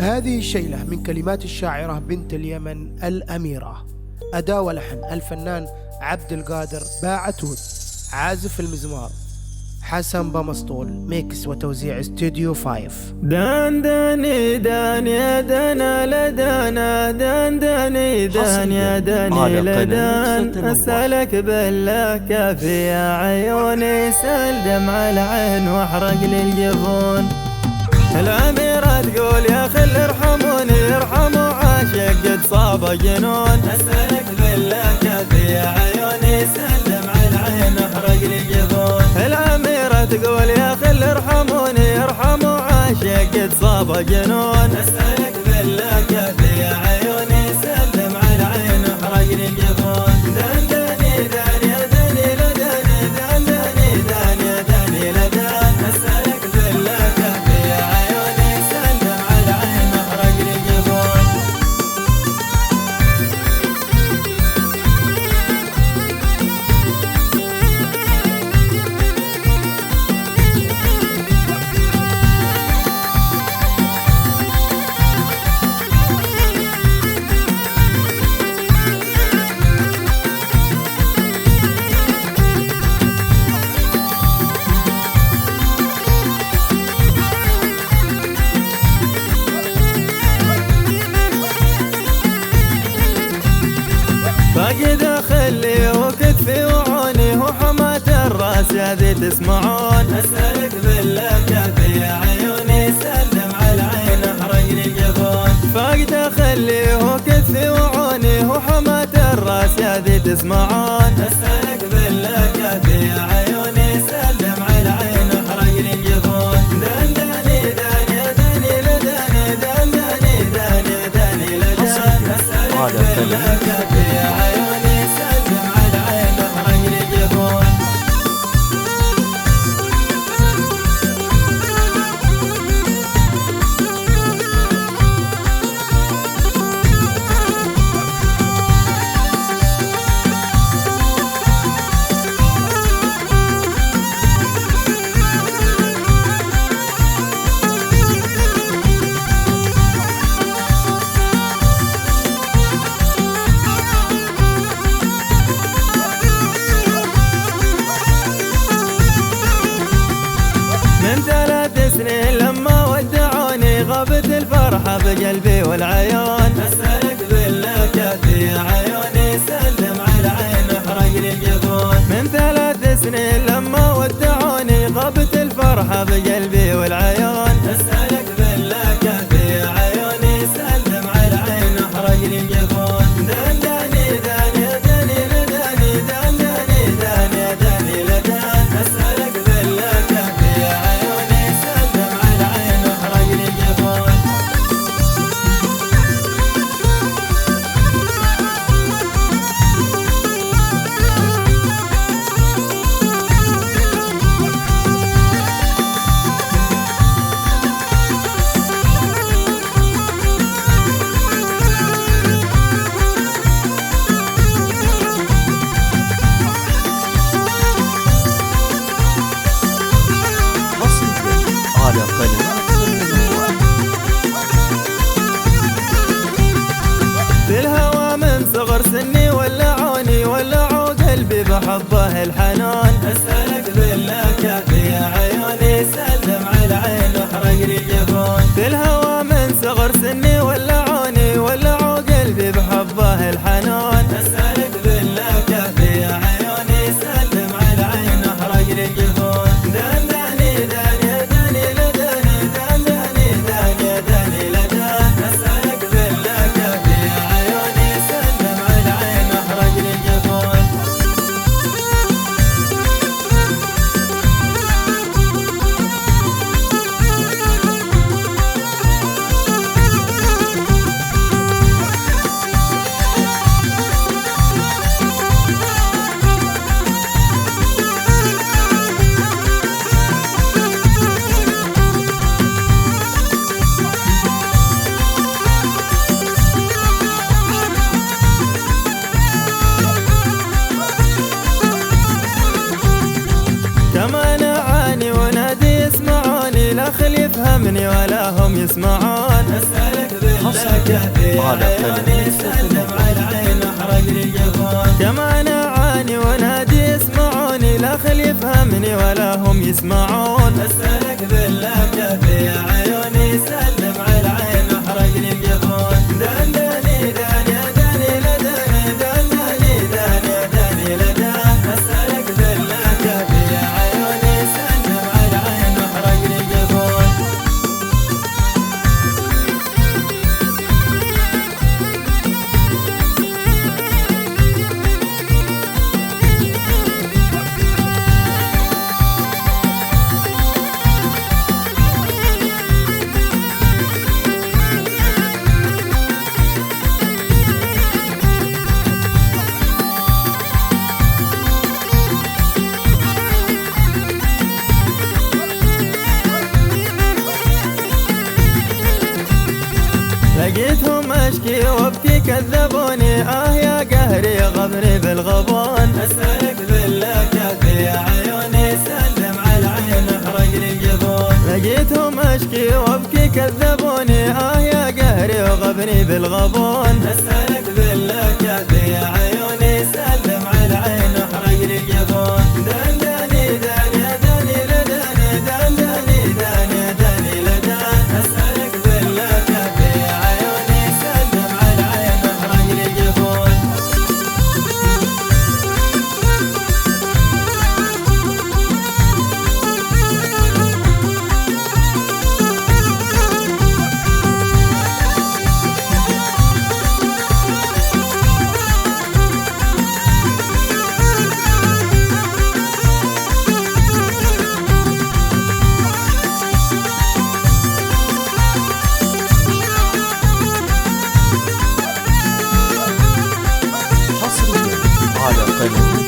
هذه الشيلة من كلمات الشاعرة بنت اليمن الأميرة، أداء ولحن الفنان عبد القادر باعتود، عازف المزمار حسن بمسطول، ميكس وتوزيع استوديو 5. دان داني دان يا دانا لدانا، دان داني دان يا داني لدان، أسألك بالله كافي يا عيوني، سال دمع العين واحرق لي الجفون. الأميرة تقول يا خل ارحموني، ارحموا عاشق قد صاب جنون، أسألك بالله كافي يا عيوني، سال دمع العين واحرق لي الجفون. الأميرة تقول يا خل ارحموني، ارحموا عاشق قد صاب جنون، أسألك بالله كافي يا عيوني، سال دمع العين واحرق لي الجفون. دان داني دان يا داني لداني، دان داني دان يا داني لدان، أسألك بالله كافي يا عيوني، سال دمع العين واحرق لي الجفون. فاقد اخلي وكتفي وعوني، وحماة الراس هذي تسمعون، اسألك بالله كافي يا عيوني، سال دمع العين احرق لي الجفون. فاقد اخلي وكتفي وعوني، وحماة الراس هذي تسمعون، اسألك بالله كافي يا عيوني، سال دمع العين احرق لي الجفون. دان داني دان يا داني لداني، دان داني دان يا داني لدان، اسألك بالله كافي يا عيوني، سال دمع العين واحرق لي الجفون. من 3 سنين لما ودعوني، غابت الفرحة بقلبي والعيون، أسألك بالله كافي يا عيوني، سال دمع العين واحرق لي الجفون. من 3 سنين لما ودعوني، غابت الفرحة بقلبي والعيون، أسألك بالله كافي يا عيوني، سال دمع العين واحرق لي الجفون. دان داني دان يا داني لداني، دان داني دان يا داني لدان، أسألك بالله كافي يا عيوني، سال دمع العين واحرق لي الجفون. في الهوى من صغر سني ولعوني، ولعوا قلبي بحبه الحنون، أسألك بالله كافي يا عيوني، سال دمع العين واحرق لي الجفون. في الهوى من صغر سني ولعوني، ولعوا قلبي بحبه الحنون، أسألك بالله كافي يا عيوني، سال دمع العين واحرق لي الجفون. دان داني دان يا داني لداني، دان داني دان يا داني لدان، أسألك بالله كافي يا عيوني، سال دمع العين واحرق لي الجفون. يفهمني ولا هم يسمعون. على قناة سلم على العين احرق لي جفون. كمان اعاني ونادي اسمعوني، لا خل يفهمني ولا هم يسمعون. اسألك بالله كافي يا عيوني، سلم على العين احرق لي جفون. دان داني دان يا داني لداني، دان داني دان يا داني لدان. اسألك بالله كافي يا عيوني، سلم على العين احرق لي جفون. لقيتهم اشكي وابكي كذبوني، يا قهري غبري بالغبون. اسألك بالله كافي يا عيوني، سلم على العين احرق لي الجفون. لقيتهم اشكي وابكي كذبوني، يا قهري وغبري بالغبون. اسألك بالله كافي يا عيوني، سلم على العين احرق لي الجفون. دان داني دان يا داني لداني، دان داني دان يا داني لدان. اسألك بالله كافي يا عيوني، سلم على العين احرق لي الجفون. على قناة